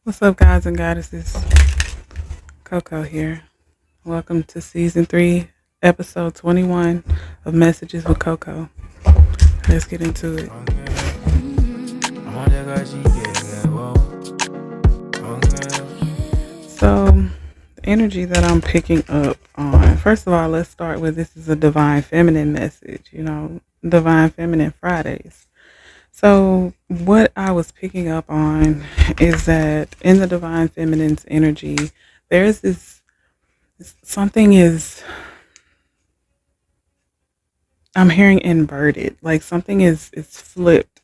What's up, guys and goddesses? CoCo here. Welcome to season 3, episode 21 of Messages with CoCo. Let's get into it. So, the energy that I'm picking up on, first of all, let's start with this is a Divine Feminine message, Divine Feminine Fridays. So, what I was picking up on is that in the Divine Feminine's energy, there's this something is, I'm hearing inverted, like something is flipped.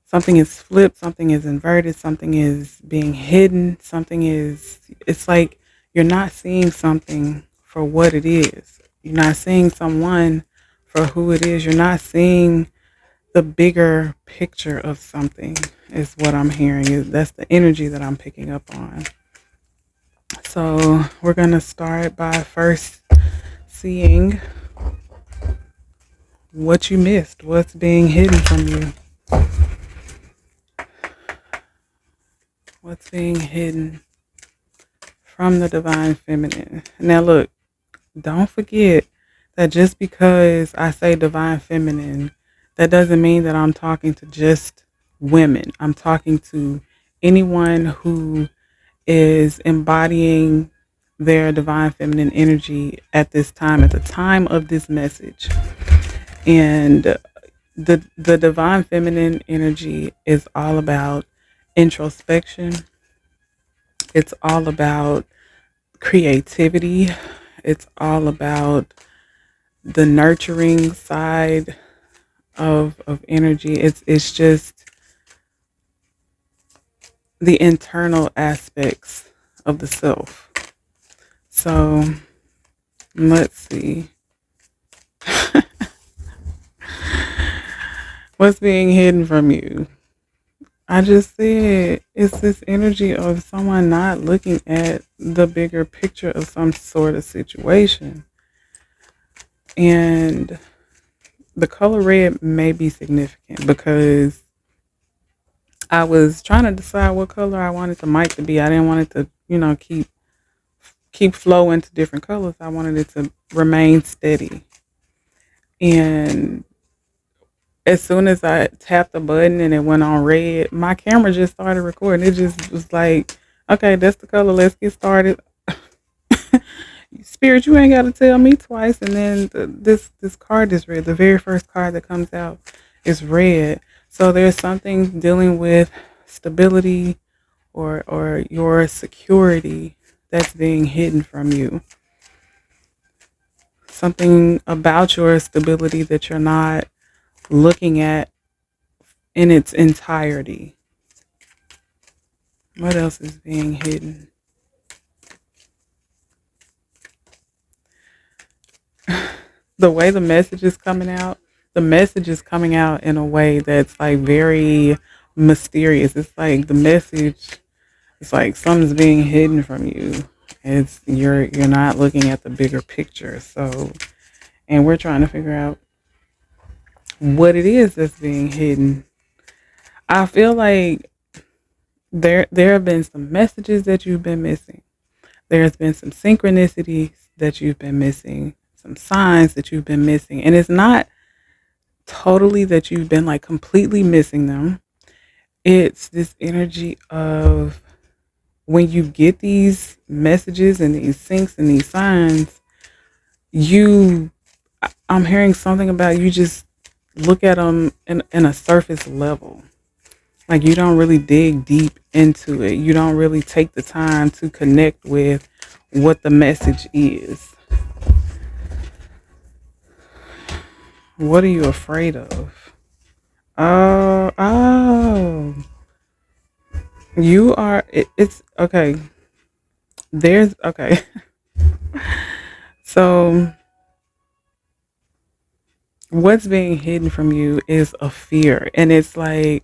Something is flipped, something is inverted, something is being hidden, it's like you're not seeing something for what it is. You're not seeing someone for who it is. You're not seeing the bigger picture of something is what I'm hearing. That's the energy that I'm picking up on. So we're going to start by first seeing what you missed, what's being hidden from you. What's being hidden from the Divine Feminine. Now look, don't forget that just because I say Divine Feminine, that doesn't mean that I'm talking to just women. I'm talking to anyone who is embodying their Divine Feminine energy at this time, at the time of this message. And the Divine Feminine energy is all about introspection. It's all about creativity. It's all about the nurturing side of energy. It's just the internal aspects of the self. So let's see. What's being hidden from you? I just said it's this energy of someone not looking at the bigger picture of some sort of situation. And the color red may be significant because I was trying to decide what color I wanted the mic to be. I didn't want it to, keep flowing to different colors. I wanted it to remain steady. And as soon as I tapped the button and it went on red, my camera just started recording. It just was like, okay, that's the color. Let's get started. Spirit, you ain't got to tell me twice. And then this card is red. The very first card that comes out is red. So there's something dealing with stability or your security that's being hidden from you. Something about your stability that you're not looking at in its entirety. What else is being hidden? The way the message is coming out, the message is coming out in a way that's like very mysterious. It's like the message, it's like something's being hidden from you. It's you're not looking at the bigger picture. So, and we're trying to figure out what it is that's being hidden. I feel like there have been some messages that you've been missing. There's been some synchronicities that you've been missing, some signs that you've been missing. And it's not totally that you've been like completely missing them. It's this energy of when you get these messages and these syncs and these signs, I'm hearing something about you just look at them in a surface level. Like you don't really dig deep into it. You don't really take the time to connect with what the message is. What are you afraid of? Oh. You are, it's okay. There's, okay. So, what's being hidden from you is a fear. And it's like,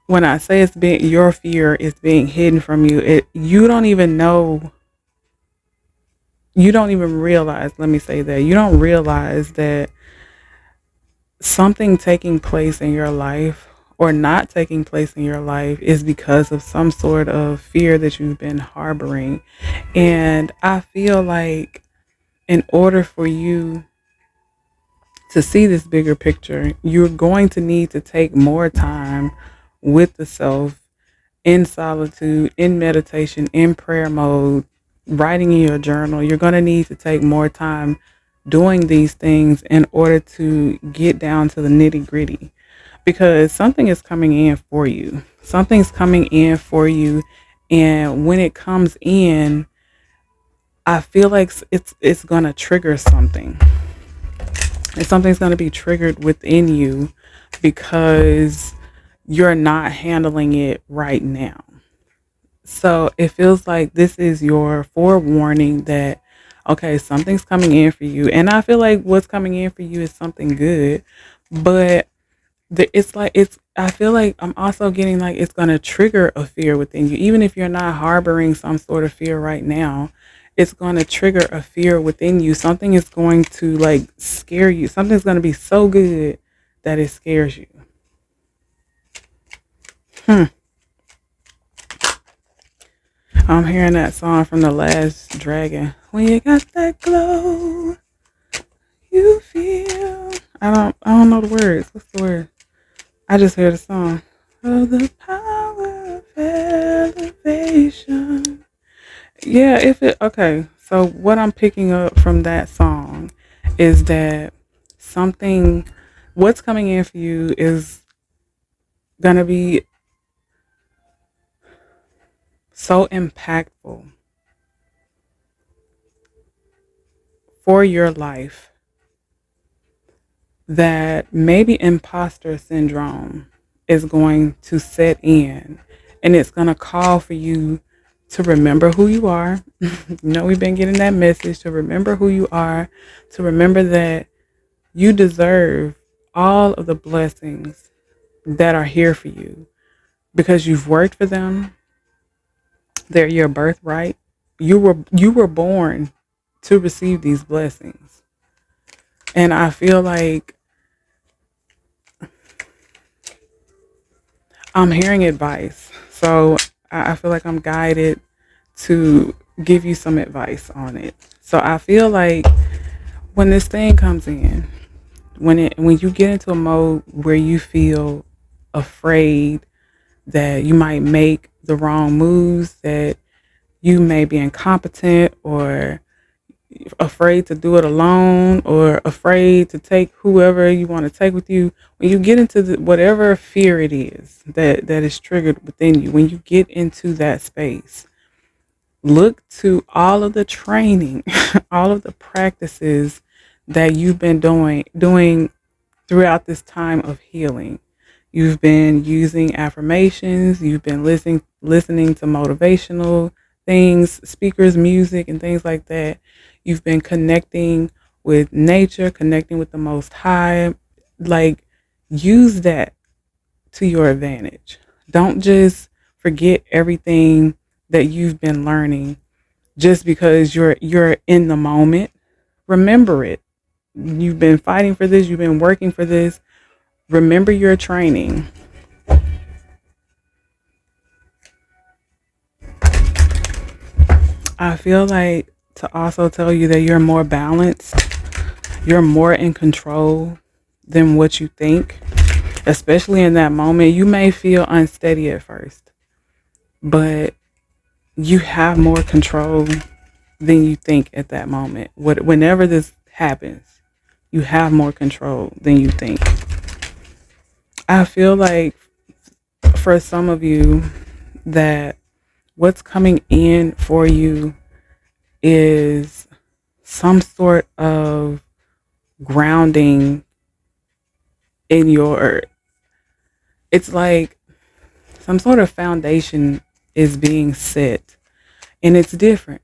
when I say your fear is being hidden from you, you don't even know, you don't even realize, let me say that, you don't realize that something taking place in your life or not taking place in your life is because of some sort of fear that you've been harboring. And I feel like in order for you to see this bigger picture, you're going to need to take more time with the self, in solitude, in meditation, in prayer mode, writing in your journal. You're going to need to take more time doing these things in order to get down to the nitty gritty, because something is coming in for you. Something's coming in for you. And when it comes in, I feel like it's going to trigger something. And something's going to be triggered within you because you're not handling it right now. So it feels like this is your forewarning that, okay, something's coming in for you. And I feel like what's coming in for you is something good. But I feel like I'm also getting like it's going to trigger a fear within you. Even if you're not harboring some sort of fear right now, it's going to trigger a fear within you. Something is going to like scare you. Something's going to be so good that it scares you. Hmm. I'm hearing that song from The Last Dragon. When you got that glow, you feel. I don't know the words. What's the word? I just heard the song. Oh, the power of elevation. Yeah, if it okay. So what I'm picking up from that song is that something what's coming in for you is gonna be so impactful for your life that maybe imposter syndrome is going to set in, and it's going to call for you to remember who you are. We've been getting that message to remember who you are, to remember that you deserve all of the blessings that are here for you because you've worked for them. They're your birthright. You were born to receive these blessings. And I feel like I'm hearing advice. So I feel like I'm guided to give you some advice on it. So I feel like when this thing comes in, when you get into a mode where you feel afraid that you might make the wrong moves, that you may be incompetent or afraid to do it alone or afraid to take whoever you want to take with you, when you get into whatever fear it is that is triggered within you, when you get into that space, look to all of the training, all of the practices that you've been doing throughout this time of healing. You've been using affirmations, you've been listening to motivational things, speakers, music, and things like that. You've been connecting with nature, connecting with the most high. Like, use that to your advantage. Don't just forget everything that you've been learning just because you're in the moment. Remember it. You've been fighting for this, you've been working for this. Remember your training. I feel like to also tell you that you're more balanced, you're more in control than what you think. Especially in that moment, you may feel unsteady at first, but you have more control than you think at that moment. Whenever this happens, you have more control than you think. I feel like for some of you that what's coming in for you is some sort of grounding in your, it's like some sort of foundation is being set, and it's different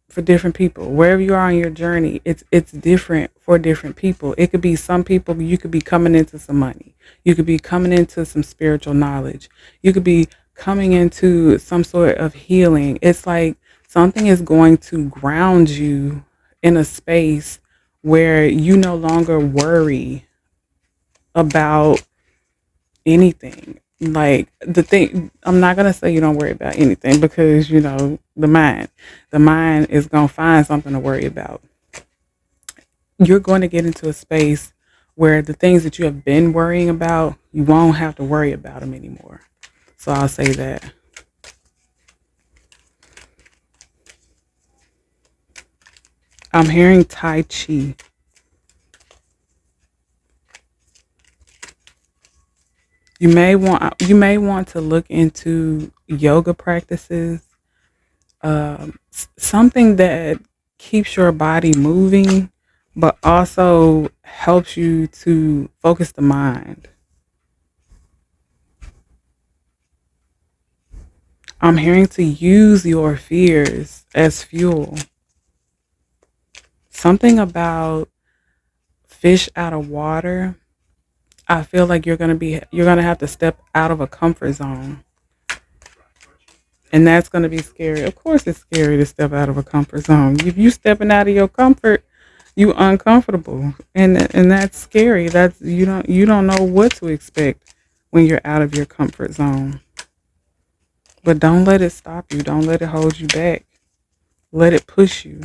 for different people. Wherever you are on your journey, it's different for different people. It could be some people, you could be coming into some money, you could be coming into some spiritual knowledge, you could be coming into some sort of healing. It's like something is going to ground you in a space where you no longer worry about anything. Like the thing, I'm not gonna say you don't worry about anything because the mind is gonna find something to worry about. You're going to get into a space where the things that you have been worrying about, you won't have to worry about them anymore. So I'll say that. I'm hearing Tai Chi. You may want to look into yoga practices, something that keeps your body moving, but also helps you to focus the mind. I'm hearing to use your fears as fuel. Something about fish out of water. I feel like you're gonna have to step out of a comfort zone. And that's gonna be scary. Of course it's scary to step out of a comfort zone. If you stepping out of your comfort, you uncomfortable. And that's scary. That's you don't know what to expect when you're out of your comfort zone. But don't let it stop you. Don't let it hold you back. Let it push you.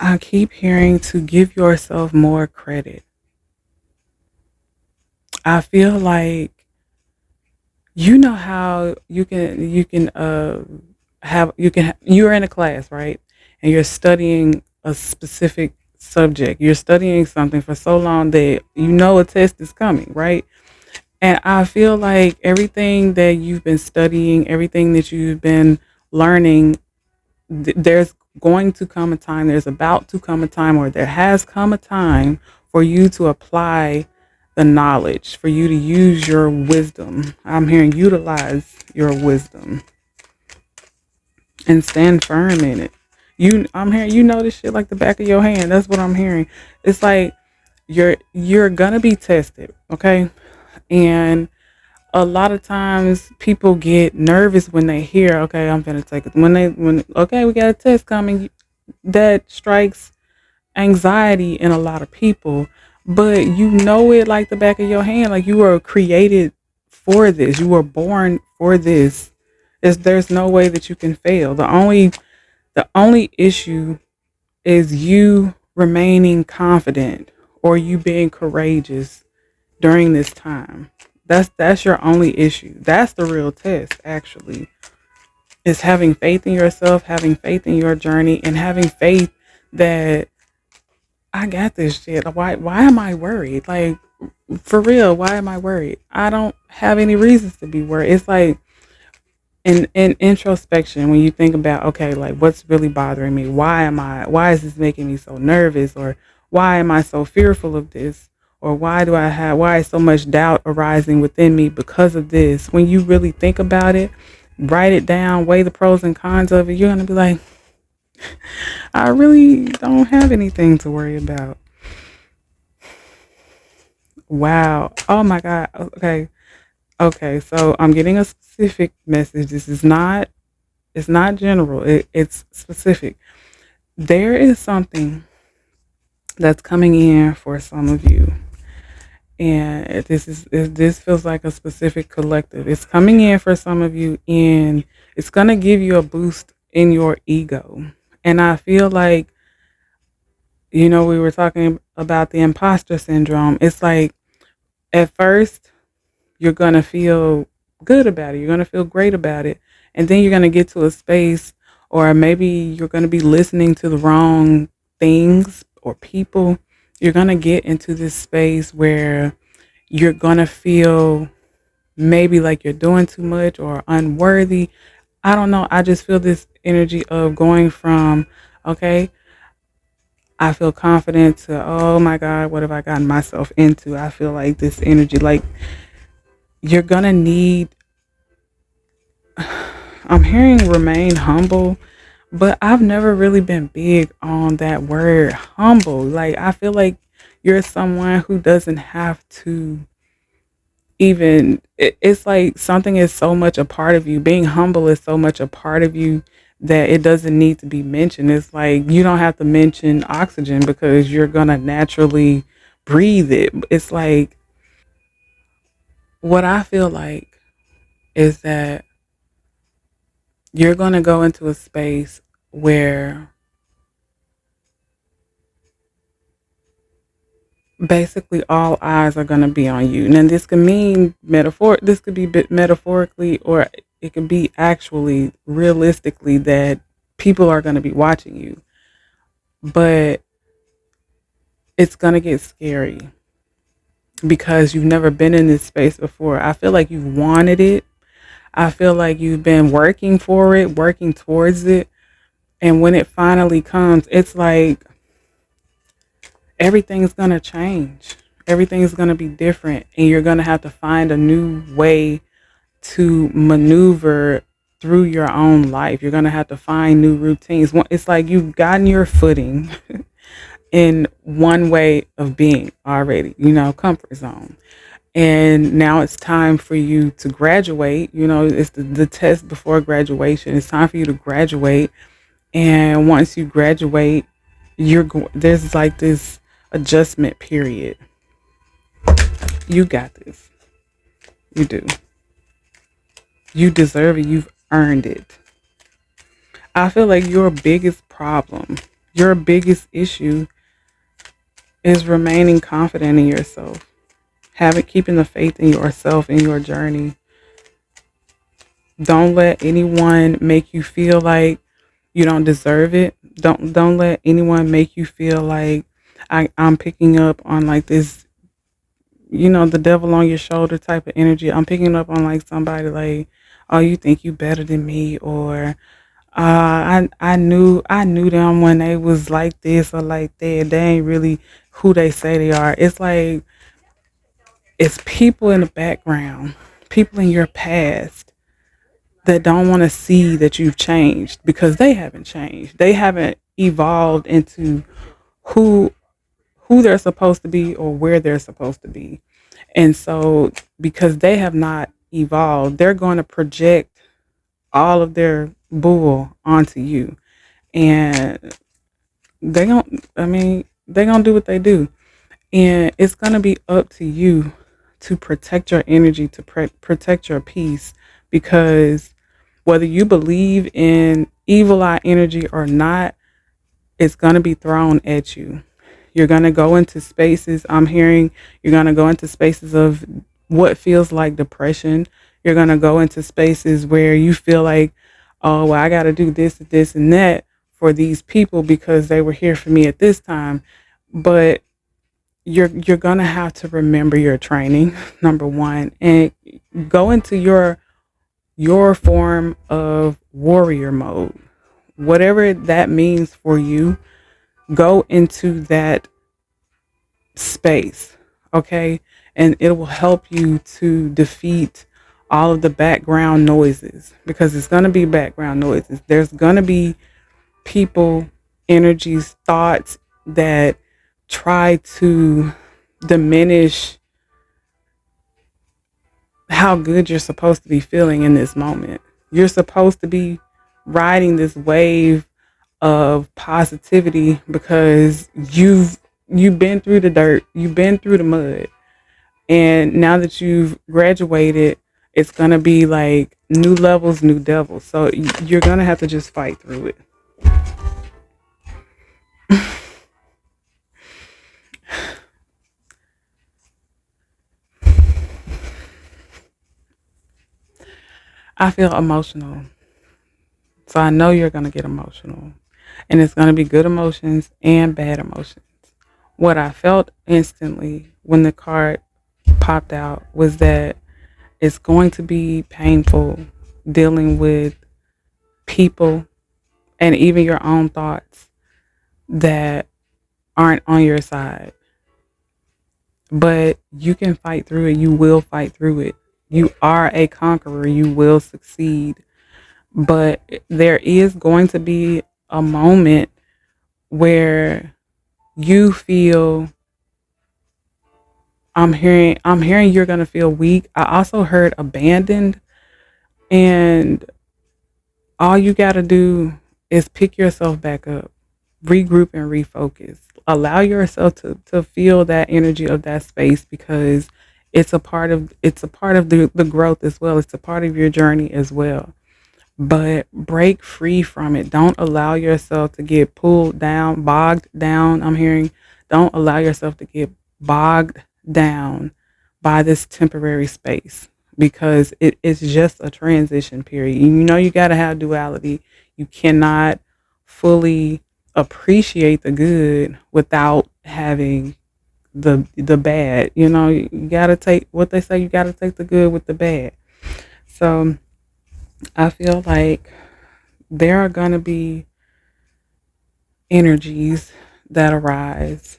I keep hearing to give yourself more credit. I feel like you know how you're in a class, right? And you're studying a specific subject. You're studying something for so long that you know a test is coming, right? And I feel like everything that you've been studying, everything that you've been learning, there's going to come a time, there's about to come a time, or there has come a time for you to apply the knowledge, for you to use your wisdom. I'm hearing utilize your wisdom and stand firm in it. I'm hearing you know this shit like the back of your hand. That's what I'm hearing. It's like you're gonna be tested, okay? And a lot of times people get nervous when they hear, okay, I'm gonna take it. When okay, we got a test coming, that strikes anxiety in a lot of people. But you know it like the back of your hand. Like you were created for this. You were born for this. There's no way that you can fail. The only issue is you remaining confident or you being courageous during this time. That's your only issue. That's the real test, actually. Is having faith in yourself, having faith in your journey, and having faith that I got this shit. Why am I worried? Like for real, why am I worried? I don't have any reasons to be worried. It's like in introspection when you think about, okay, like what's really bothering me? Why is this making me so nervous? Or why am I so fearful of this? Or why is so much doubt arising within me because of this? When you really think about it, write it down, weigh the pros and cons of it, you're gonna be like, I really don't have anything to worry about. Wow. Oh my God. Okay. Okay. So I'm getting a specific message. It's not general. It's specific. There is something that's coming in for some of you. And this feels like a specific collective. It's coming in for some of you and it's gonna give you a boost in your ego. And I feel like, we were talking about the imposter syndrome. It's like at first you're going to feel good about it. You're going to feel great about it. And then you're going to get to a space, or maybe you're going to be listening to the wrong things or people. You're going to get into this space where you're going to feel maybe like you're doing too much or unworthy. I don't know. I just feel this energy of going from, okay, I feel confident to, oh my God, what have I gotten myself into? I feel like this energy, like you're going to need, I'm hearing remain humble, but I've never really been big on that word humble. Like, I feel like you're someone who doesn't have to it's like something is so much a part of you. Being humble is so much a part of you that it doesn't need to be mentioned. It's like you don't have to mention oxygen because you're gonna naturally breathe it. It's like what I feel like is that you're gonna go into a space where basically all eyes are going to be on you. Now this could mean this could be metaphorically, or it could be actually realistically that people are going to be watching you. But it's going to get scary because you've never been in this space before. I feel like you've wanted it. I feel like you've been working for it, working towards it. And when it finally comes, it's like everything's going to change. Everything's going to be different. And you're going to have to find a new way to maneuver through your own life. You're going to have to find new routines. It's like you've gotten your footing in one way of being already, comfort zone. And now it's time for you to graduate. It's the test before graduation. It's time for you to graduate. And once you graduate, there's like this adjustment period. You got this. You do. You deserve it. You've earned it. I feel like your biggest problem, your biggest issue is remaining confident in yourself. Keeping the faith in yourself in your journey. Don't let anyone make you feel like you don't deserve it. Don't let anyone make you feel like I'm picking up on like this, the devil on your shoulder type of energy. I'm picking up on like somebody like, oh, you think you better than me, or I knew them when they was like this or like that. They ain't really who they say they are. It's like it's people in the background, people in your past that don't want to see that you've changed because they haven't changed. They haven't evolved into who who they're supposed to be or where they're supposed to be. And so because they have not evolved, they're going to project all of their bull onto you. And they're gonna do what they do. And it's gonna be up to you to protect your energy, to protect your peace, because whether you believe in evil eye energy or not, it's gonna be thrown at you. You're gonna go into spaces. I'm hearing you're gonna go into spaces of what feels like depression. You're gonna go into spaces where you feel like, oh, well, I got to do this, and that for these people because they were here for me at this time. But you're gonna have to remember your training, number one, and go into your form of warrior mode, whatever that means for you. Go into that space, okay? And it will help you to defeat all of the background noises, because it's going to be background noises. There's going to be people, energies, thoughts that try to diminish how good you're supposed to be feeling in this moment. You're supposed to be riding this wave of positivity because you've been through the dirt, you've been through the mud, and now that you've graduated, it's gonna be like new levels, new devils. So you're gonna have to just fight through it. I feel emotional, so I know you're gonna get emotional, and it's gonna be good emotions and bad emotions. What I felt instantly when the card popped out was that it's going to be painful dealing with people and even your own thoughts that aren't on your side. But you can fight through it. You will fight through it. You are a conqueror. You will succeed. But there is going to be a moment where you feel I'm hearing you're gonna feel weak. I also heard abandoned, and All you got to do is pick yourself back up, regroup and refocus. Allow yourself to feel that energy of that space, because it's a part of the growth as well. It's a part of your journey as well. But break free from it. Don't allow yourself to get pulled down, bogged down. I'm hearing, don't allow yourself to get bogged down by this temporary space, because it's just a transition period. You know, you got to have duality. You cannot fully appreciate the good without having the bad. You know, you got to take what they say, you got to take the good with the bad. So I feel like there are going to be energies that arise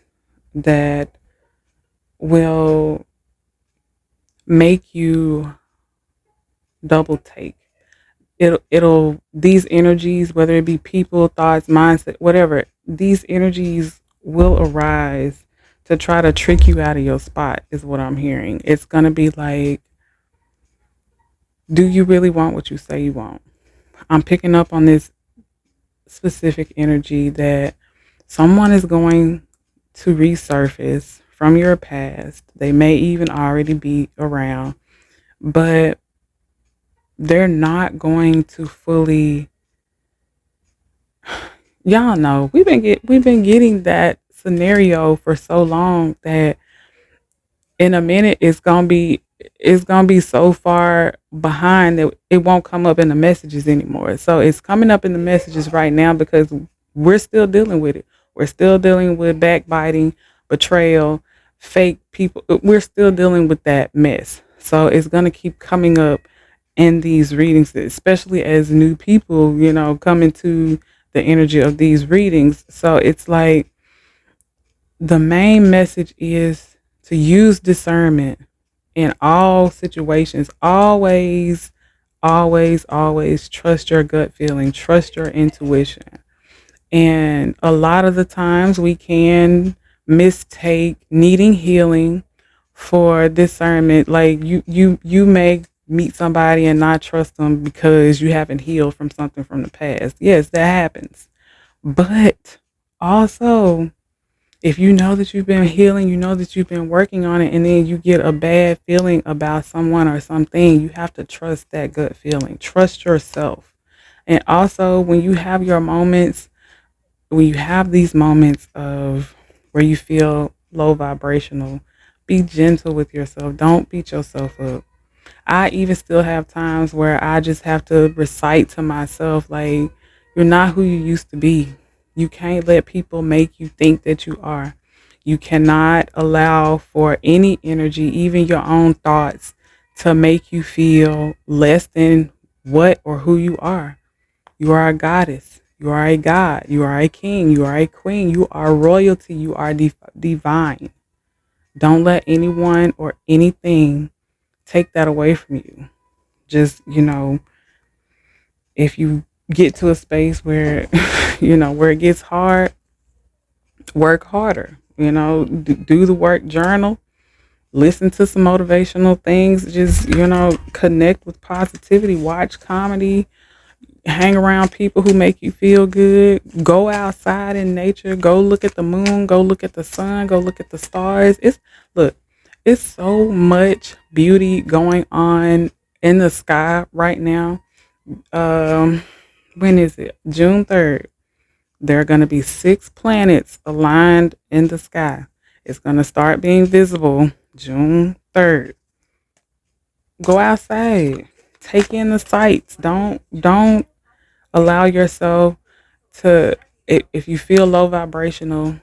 that will make you double take. It'll these energies, whether it be people, thoughts, mindset, whatever, these energies will arise to try to trick you out of your spot, is what I'm hearing. It's going to be like, do you really want what you say you want? I'm picking up on this specific energy that someone is going to resurface from your past. They may even already be around, but they're not going to fully. Y'all know we've been getting that scenario for so long that in a minute it's gonna be so far behind that it won't come up in the messages anymore. So it's coming up in the messages right now because we're still dealing with it. We're still dealing with backbiting, betrayal, fake people. We're still dealing with that mess. So it's gonna keep coming up in these readings, especially as new people, come into the energy of these readings. So it's like the main message is to use discernment in all situations. Always, always, always trust your gut feeling, trust your intuition. And a lot of the times we can mistake needing healing for discernment. Like you may meet somebody and not trust them because you haven't healed from something from the past. Yes, that happens. But also, if you know that you've been healing, you know that you've been working on it, and then you get a bad feeling about someone or something, you have to trust that gut feeling. Trust yourself. And also, when you have these moments of where you feel low vibrational, be gentle with yourself. Don't beat yourself up. I even still have times where I just have to recite to myself, like, you're not who you used to be. You can't let people make you think that you are. You cannot allow for any energy, even your own thoughts, to make you feel less than what or who you are. You are a goddess. You are a god. You are a king. You are a queen. You are royalty. You are divine. Don't let anyone or anything take that away from you. Just, if you get to a space where, where it gets hard, work harder. Do the work, journal, listen to some motivational things, just, connect with positivity, watch comedy, hang around people who make you feel good, go outside in nature, go look at the moon, go look at the sun, go look at the stars. Look, it's so much beauty going on in the sky right now. Um, when is it? June 3rd. There are going to be 6 planets aligned in the sky. It's going to start being visible June 3rd. Go outside. Take in the sights. Don't allow yourself to, if you feel low vibrational,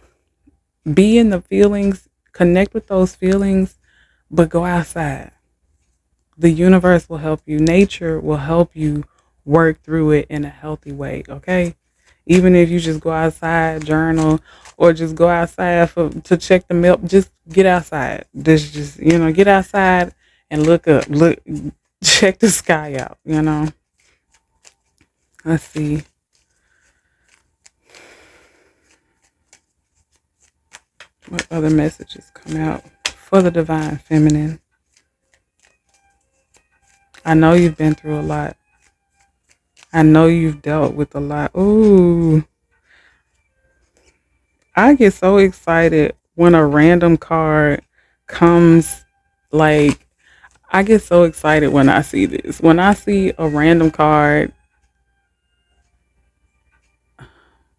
be in the feelings, connect with those feelings, but go outside. The universe will help you. Nature will help you work through it in a healthy way. Okay. Even if you just go outside, journal, or just go outside to check the milk, just get outside. Just get outside and look, check the sky out. Let's see. What other messages come out for the divine feminine? I know you've been through a lot. I know you've dealt with a lot. Ooh, I get so excited when a random card comes. Like, I get so excited when I see this. When I see a random card,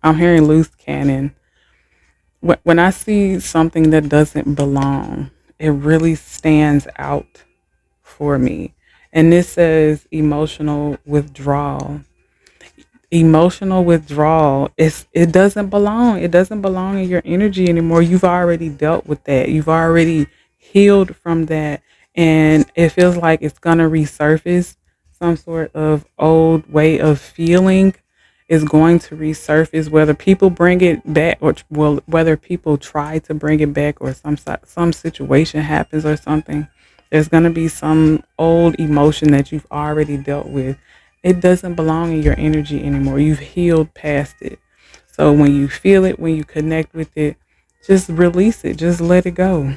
I'm hearing loose cannon. When I see something that doesn't belong, it really stands out for me. And this says emotional withdrawal. Emotional withdrawal, it doesn't belong. It doesn't belong in your energy anymore. You've already dealt with that. You've already healed from that, and it feels like it's going to resurface. Some sort of old way of feeling is going to resurface, whether people bring it back, or well, whether people try to bring it back, or some situation happens or something. There's going to be some old emotion that you've already dealt with. It doesn't belong in your energy anymore. You've healed past it. So when you feel it, when you connect with it, just release it. Just let it go.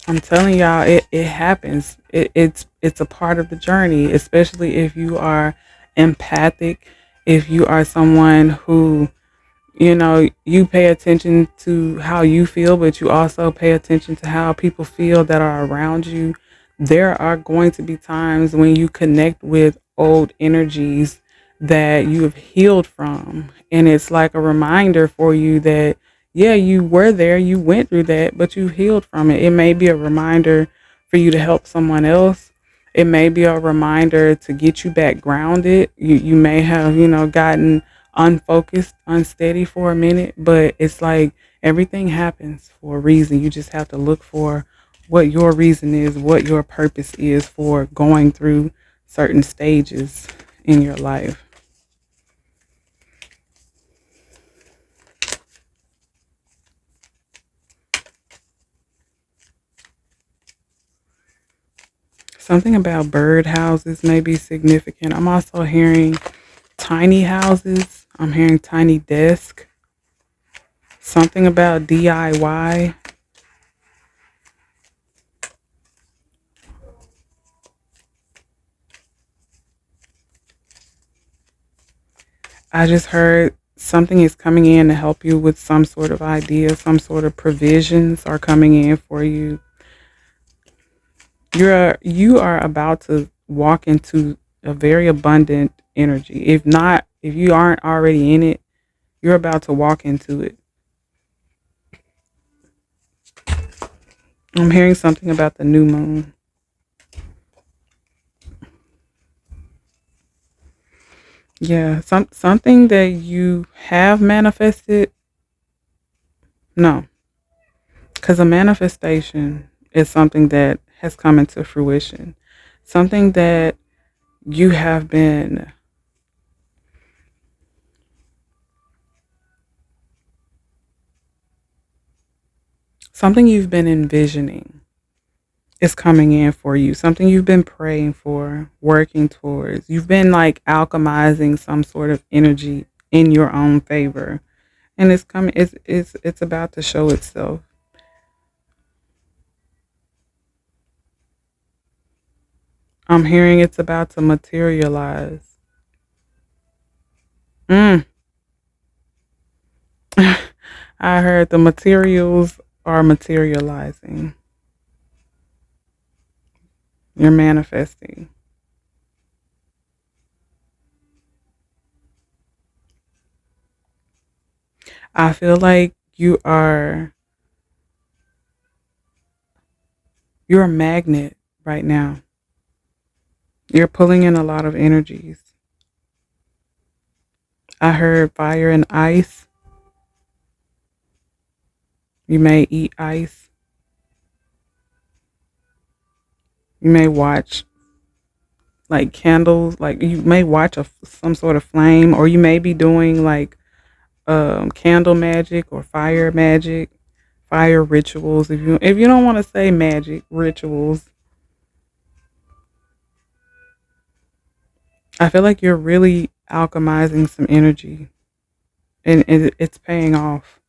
I'm telling y'all, it happens. It's a part of the journey, especially if you are empathic, if you are someone who, you pay attention to how you feel, but you also pay attention to how people feel that are around you. There are going to be times when you connect with old energies that you have healed from. And it's like a reminder for you that, yeah, you were there, you went through that, but you healed from it. It may be a reminder for you to help someone else. It may be a reminder to get you back grounded. You may have, gotten unfocused, unsteady for a minute, but it's like everything happens for a reason. You just have to look for what your reason is, what your purpose is for going through certain stages in your life. Something about bird houses may be significant. I'm also hearing tiny houses. I'm hearing tiny desk. Something about DIY. I just heard something is coming in to help you with some sort of idea, some sort of provisions are coming in for you. You are about to walk into a very abundant energy. If not, if you aren't already in it, you're about to walk into it. I'm hearing something about the new moon. Yeah, something that you have manifested. No, because a manifestation is something that has come into fruition. Something that you have been, something you've been envisioning is coming in for you. Something you've been praying for, working towards. You've been like alchemizing some sort of energy in your own favor, and it's coming. It's about to show itself. I'm hearing it's about to materialize. Mm. I heard the materials are materializing. You're manifesting. I feel like you're a magnet right now. You're pulling in a lot of energies. I heard fire and ice. You may eat ice. You may watch like candles, like you may watch some sort of flame, or you may be doing like candle magic or fire magic, fire rituals. If you don't want to say magic rituals, I feel like you're really alchemizing some energy, and it's paying off.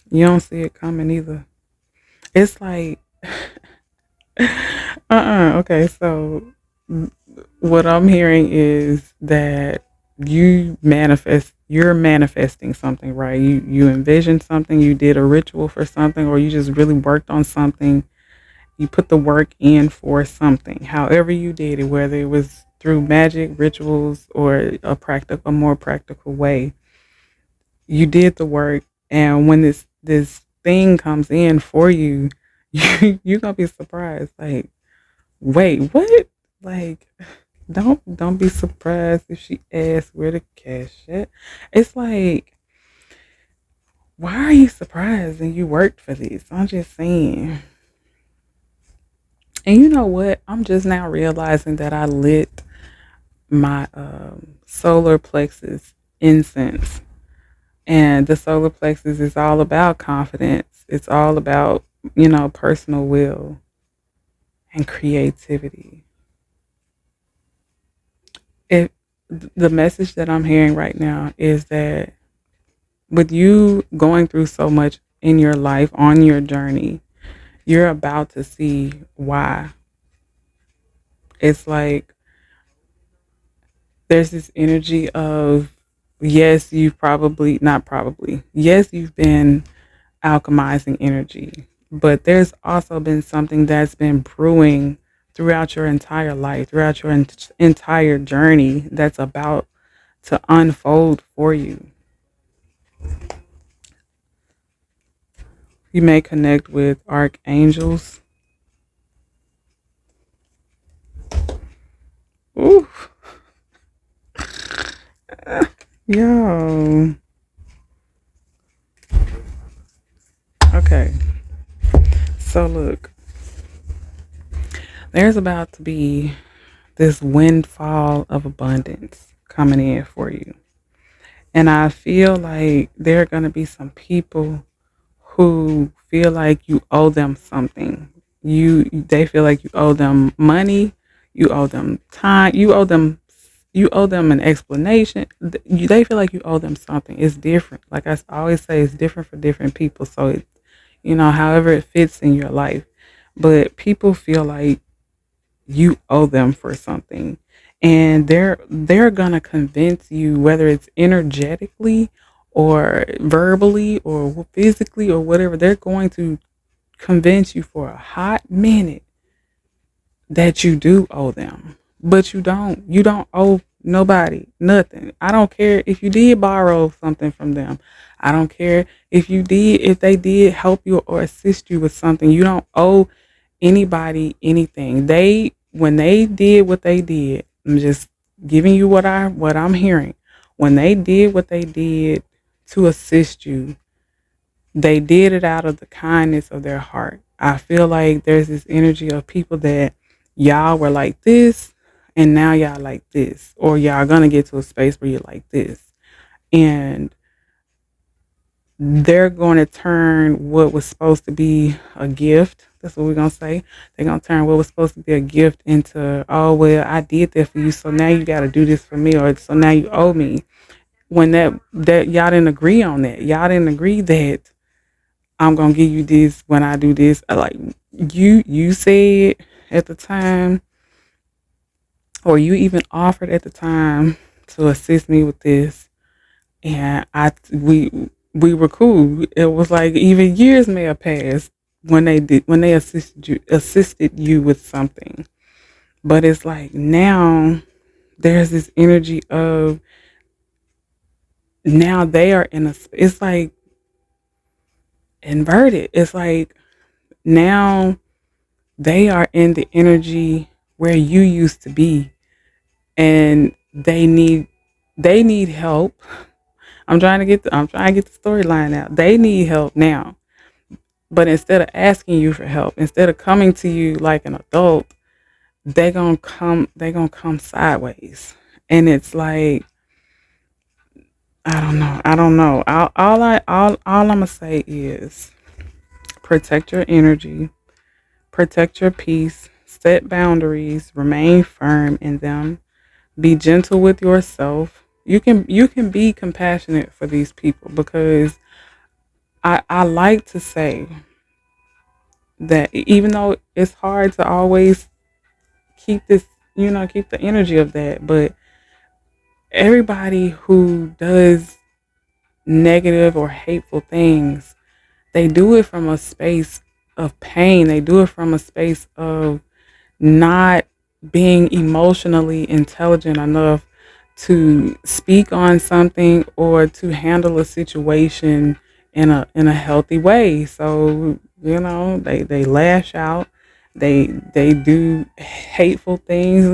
You don't see it coming either. It's like Okay, so what I'm hearing is that you're manifesting something, right? You envisioned something, you did a ritual for something, or you just really worked on something. You put the work in for something. However you did it, whether it was through magic, rituals, or a more practical way, you did the work. And when this thing comes in for you, you're gonna be surprised. Like, wait, what? Like, don't be surprised if she asks where the cash at. It's like, why are you surprised and you worked for this? I'm just saying. And you know what? I'm just now realizing that I lit my solar plexus incense. And the solar plexus is all about confidence. It's all about, personal will and creativity. It The message that I'm hearing right now is that with you going through so much in your life on your journey, you're about to see why. It's like there's this energy of, yes, you've probably, not probably, yes, you've been alchemizing energy, but there's also been something that's been brewing throughout your entire life, throughout your entire journey that's about to unfold for you. You may connect with archangels. Ooh, yo. Okay. So look, there's about to be this windfall of abundance coming in for you. And I feel like there are going to be some people who feel like you owe them something. They feel like you owe them money, you owe them time, you owe them an explanation. They feel like you owe them something. It's different. Like I always say, it's different for different people. So however it fits in your life. But people feel like you owe them for something. And they're gonna convince you, whether it's energetically or verbally or physically or whatever, they're going to convince you for a hot minute that you do owe them. But you don't owe nobody nothing. I don't care if you did borrow something from them. I don't care if they did help you or assist you with something. You don't owe anybody anything. When they did what they did, I'm just giving you what I'm hearing. When they did what they did to assist you, they did it out of the kindness of their heart. I feel like there's this energy of people that y'all were like this and now y'all like this, or y'all gonna get to a space where you're like this. And they're going to turn what was supposed to be a gift. That's what we're going to say. They're going to turn what was supposed to be a gift into, oh, well, I did that for you. So now you got to do this for me. Or so now you owe me. When that y'all didn't agree on that. Y'all didn't agree that I'm going to give you this when I do this. Like you said at the time, or you even offered at the time to assist me with this, and we were cool. It was like even years may have passed when they assisted you with something. But it's like now there's this energy of, now they are in a, it's like inverted. It's like now they are in the energy where you used to be, and they need help. I'm trying to get the storyline out. They need help now. But instead of asking you for help, instead of coming to you like an adult, they gonna come sideways. And it's like, I don't know. All I'm gonna say is protect your energy, protect your peace, set boundaries, remain firm in them, be gentle with yourself. You can be compassionate for these people, because I like to say that even though it's hard to always keep this, keep the energy of that. But everybody who does negative or hateful things, they do it from a space of pain. They do it from a space of not being emotionally intelligent enough to speak on something or to handle a situation in a healthy way. So, they lash out, they do hateful things,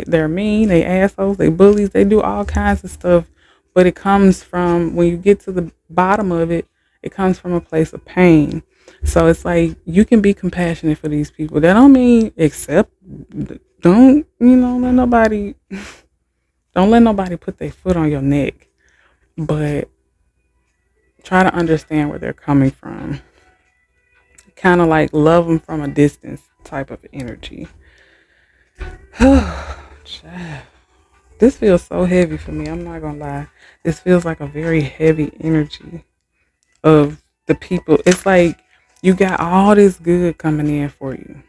they're mean, they assholes, they bullies, they do all kinds of stuff. But it comes from, when you get to the bottom of it, it comes from a place of pain. So it's like, you can be compassionate for these people. That don't mean accept. Don't let nobody don't let nobody put their foot on your neck. But try to understand where they're coming from. Kind of like love them from a distance type of energy. This feels so heavy for me. I'm not gonna lie. This feels like a very heavy energy of the people. It's like you got all this good coming in for you.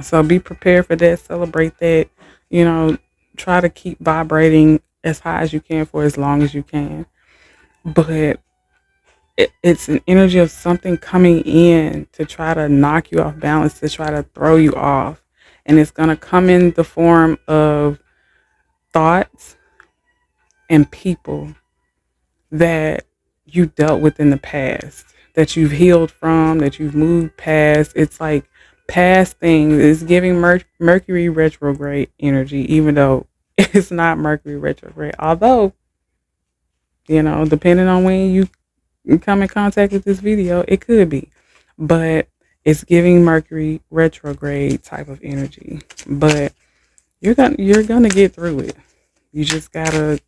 So be prepared for that. Celebrate that. You know, try to keep vibrating as high as you can for as long as you can. But it's an energy of something coming in to try to knock you off balance, to try to throw you off. And it's going to come in the form of thoughts and people that you dealt with in the past, that you've healed from, that you've moved past. It's like past things. It's giving Mercury retrograde energy, even though it's not Mercury retrograde. Although, depending on when you come in contact with this video, it could be. But it's giving Mercury retrograde type of energy. But you're gonna get through it. You just gotta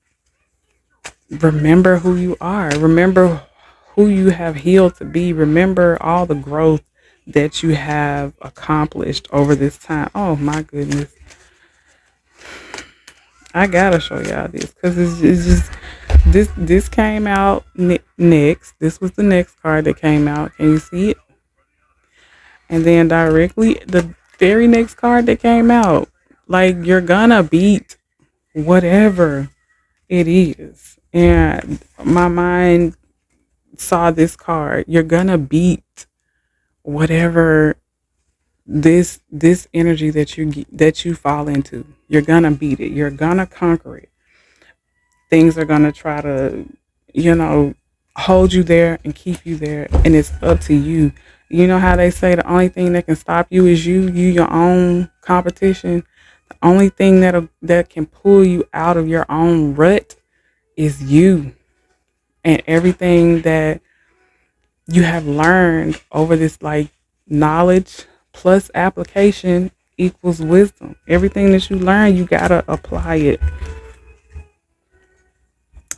remember who you are. Remember who you have healed to be. Remember all the growth that you have accomplished over this time. Oh my goodness. I gotta show y'all this because it's just this came out next. This was the next card that came out. Can you see it? And then directly the very next card that came out. Like, you're gonna beat whatever it is. And my mind saw this card. You're gonna beat whatever this energy that you fall into. You're gonna beat it. You're gonna conquer it. Things are gonna try to, you know, hold you there and keep you there, and it's up to you. You know how they say the only thing that can stop you is you your own competition. The only thing that can pull you out of your own rut is you, and everything that you have learned over this, like, knowledge plus application equals wisdom. Everything that you learn, you gotta apply it.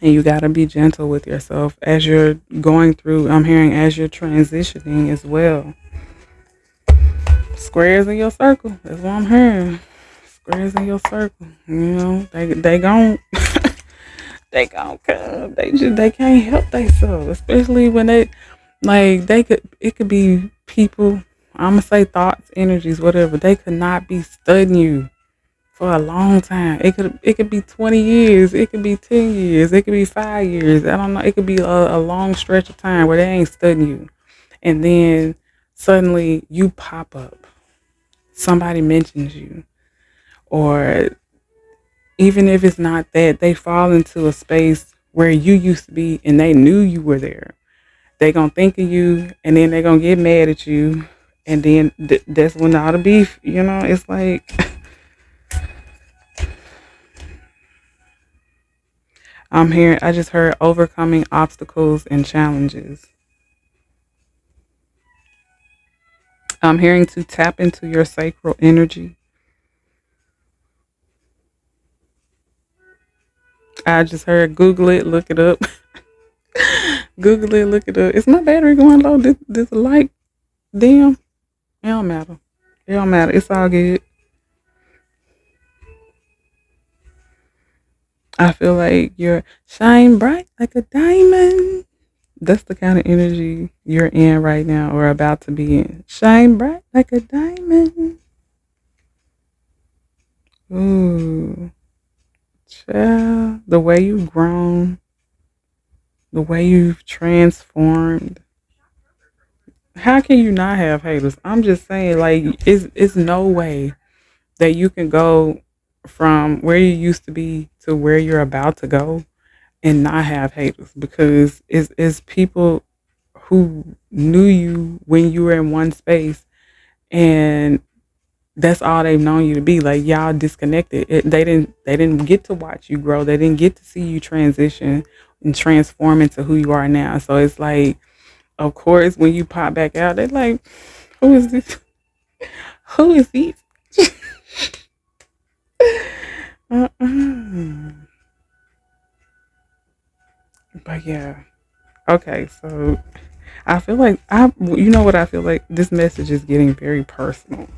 And you gotta be gentle with yourself as you're going through. I'm hearing as you're transitioning as well. Squares in your circle. That's what I'm hearing. Squares in your circle. They gon' they gon' come. They can't help themselves, especially when it could be people. I'm gonna say thoughts, energies, whatever. They could not be studying you for a long time. It could be 20 years. It could be 10 years. It could be 5 years. I don't know. It could be a long stretch of time where they ain't studying you, and then suddenly you pop up. Somebody mentions you, or even if it's not that, they fall into a space where you used to be, and they knew you were there. They gonna think of you, and then they gonna get mad at you, and then that's when all the beef. It's like I just heard overcoming obstacles and challenges. I'm hearing to tap into your sacral energy. I just heard Google it, look it up. Google it, look it up. Is my battery going low? This light dim? It don't matter. It don't matter. It's all good. I feel like you're shine bright like a diamond. That's the kind of energy you're in right now, or about to be in. Shine bright like a diamond. Ooh, child, the way you've grown, the way you've transformed. How can you not have haters? I'm just saying, like, it's no way that you can go from where you used to be to where you're about to go and not have haters, because it's people who knew you when you were in one space, and that's all they've known you to be. Like, y'all disconnected. They didn't get to watch you grow. They didn't get to see you transition and transform into who you are now. So it's like, of course, when you pop back out, they're like, "Who is this? Who is he?" Uh-uh. But yeah, okay. So I feel like you know what I feel like. This message is getting very personal.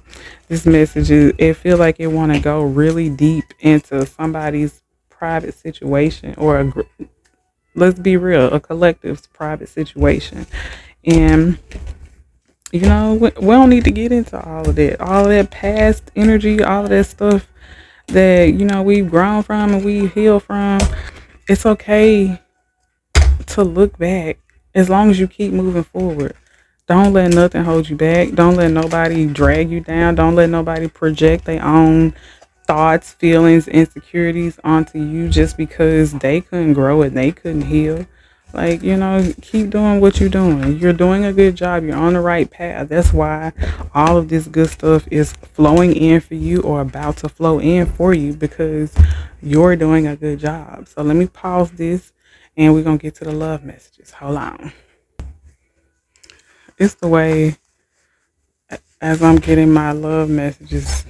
This message is. It feel like it want to go really deep into somebody's private situation, or let's be real, a collective's private situation. And we don't need to get into all of that past energy, all of that stuff that we've grown from and we heal from. It's okay to look back as long as you keep moving forward. Don't let nothing hold you back. Don't let nobody drag you down. Don't let nobody project their own thoughts, feelings, insecurities onto you just because they couldn't grow and they couldn't heal. Like, keep doing what you're doing. You're doing a good job. You're on the right path. That's why all of this good stuff is flowing in for you, or about to flow in for you, because you're doing a good job. So let me pause this and we're going to get to the love messages. Hold on. It's the way, as I'm getting my love messages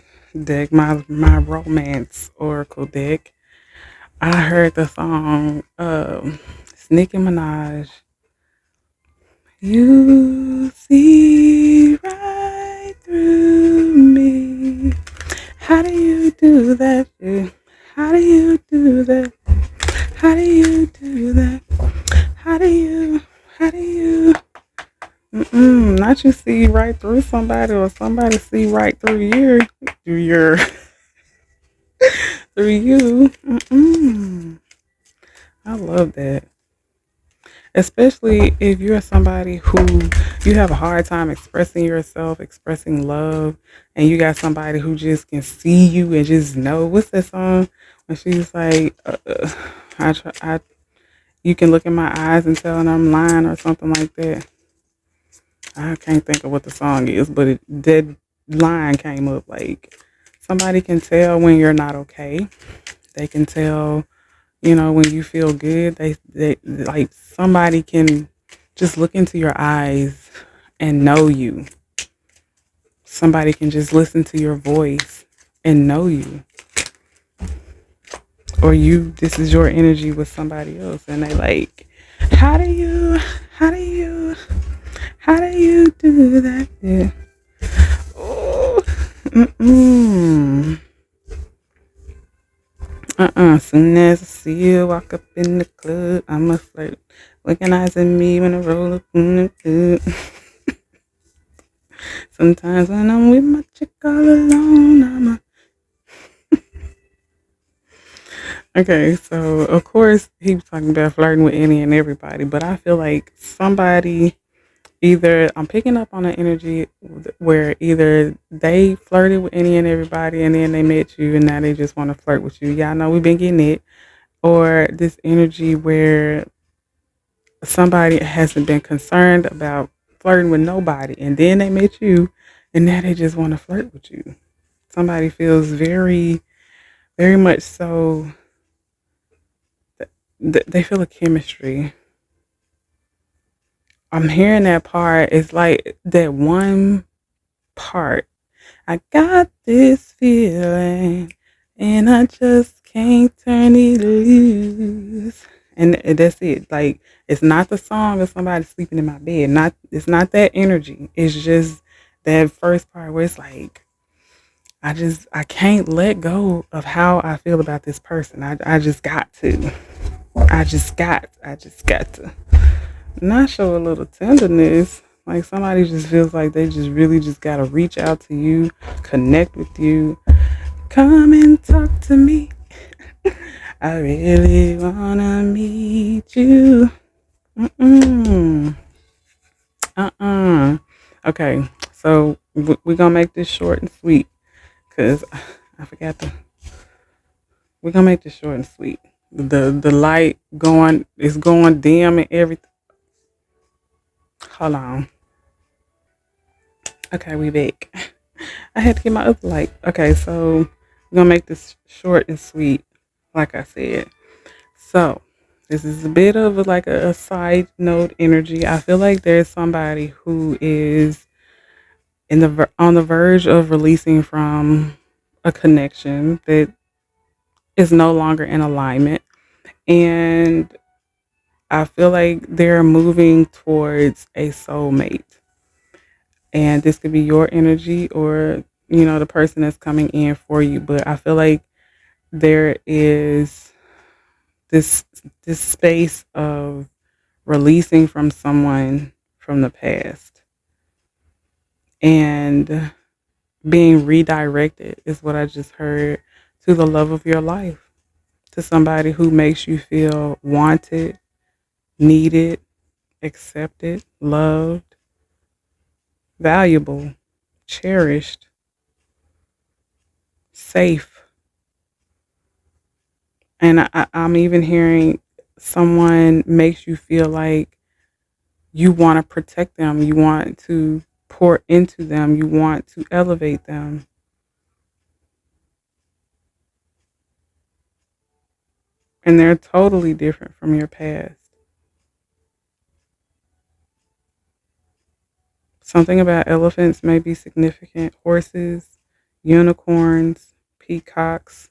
deck, my romance oracle deck, I heard the song Nicki Minaj. You see right through me. How do you do that? How do you do that? How do you do that? How do you? Not you see right through somebody, or somebody see right through your through you. I love that. Especially if you're somebody who you have a hard time expressing yourself, expressing love, and you got somebody who just can see you and just know. What's that song when she's like, you can look in my eyes and tell and I'm lying, or something like that. I can't think of what the song is, but that line came up, like, somebody can tell when you're not okay. They can tell, when you feel good. They like, somebody can just look into your eyes and know you. Somebody can just listen to your voice and know you. Or this is your energy with somebody else, and they like, how do you, how do you, how do you do that? Yeah. Oh, soon as I see you walk up in the club, I'm a flirt. Recognizing me when I roll up in the club. Sometimes when I'm with my chick all alone, Okay, so of course he was talking about flirting with any and everybody, but I feel like somebody, either I'm picking up on an energy where either they flirted with any and everybody and then they met you and now they just want to flirt with you. Y'all know we've been getting it. Or this energy where somebody hasn't been concerned about flirting with nobody and then they met you and now they just want to flirt with you. Somebody feels very, very much so, they feel a chemistry. I'm hearing that part. It's like that one part. I got this feeling and I just can't turn it loose. And that's it. Like, it's not the song of somebody sleeping in my bed. It's not that energy. It's just that first part where it's like, I can't let go of how I feel about this person. I just got to. I just got to not show a little tenderness. Like, somebody just feels like they just really just gotta reach out to you, connect with you, Come and talk to me. I really wanna meet you. Mm-mm. Uh-uh. Okay, so we're gonna make this short and sweet because I forgot to. We're gonna make this short and sweet. The light going is going dim and everything. Hold on. Okay, we back. I had to get my other light. Okay, so we're gonna make this short and sweet, like I said. So this is a bit of like a side note energy. I feel like there's somebody who is on the verge of releasing from a connection that is no longer in alignment, and I feel like they're moving towards a soulmate. And this could be your energy or, the person that's coming in for you. But I feel like there is this this space of releasing from someone from the past and being redirected is what I just heard, to the love of your life, to somebody who makes you feel wanted, needed, accepted, loved, valuable, cherished, safe. And I'm even hearing someone makes you feel like you want to protect them, you want to pour into them, you want to elevate them. And they're totally different from your past. Something about elephants may be significant. Horses, unicorns, peacocks,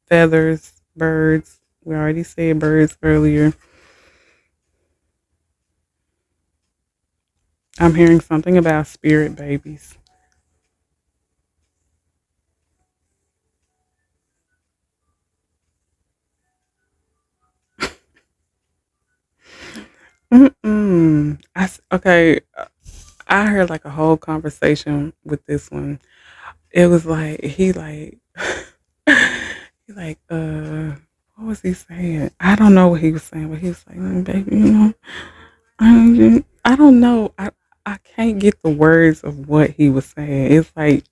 feathers, birds. We already said birds earlier. I'm hearing something about spirit babies. Mm-mm. Okay, I heard like a whole conversation with this one. It was like he like what was he saying? I don't know what he was saying, but he was like, baby, I don't know. I can't get the words of what he was saying. It's like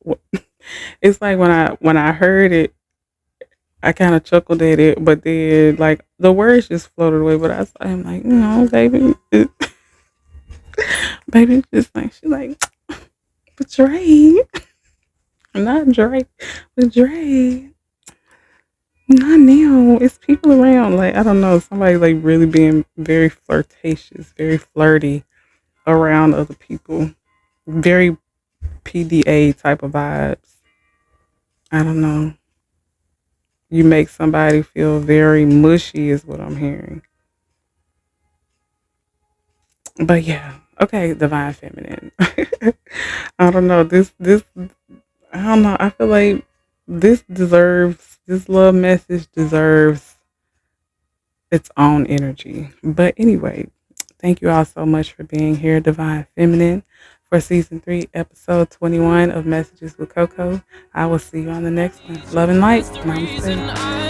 it's like when I heard it, I kind of chuckled at it, but then like the words just floated away. But I'm like, baby, baby, it's just like she's like, but Dre, not Dre, but Dre, not now. It's people around. Like I don't know, somebody like really being very flirtatious, very flirty around other people, very PDA type of vibes. I don't know. You make somebody feel very mushy, is what I'm hearing. But yeah, okay, divine feminine. I don't know. This I don't know. I feel like this love message deserves its own energy. But anyway, thank you all so much for being here, Divine Feminine, for season 3, episode 21 of Messages with CoCo. I will see you on the next one. Love and light. Namaste.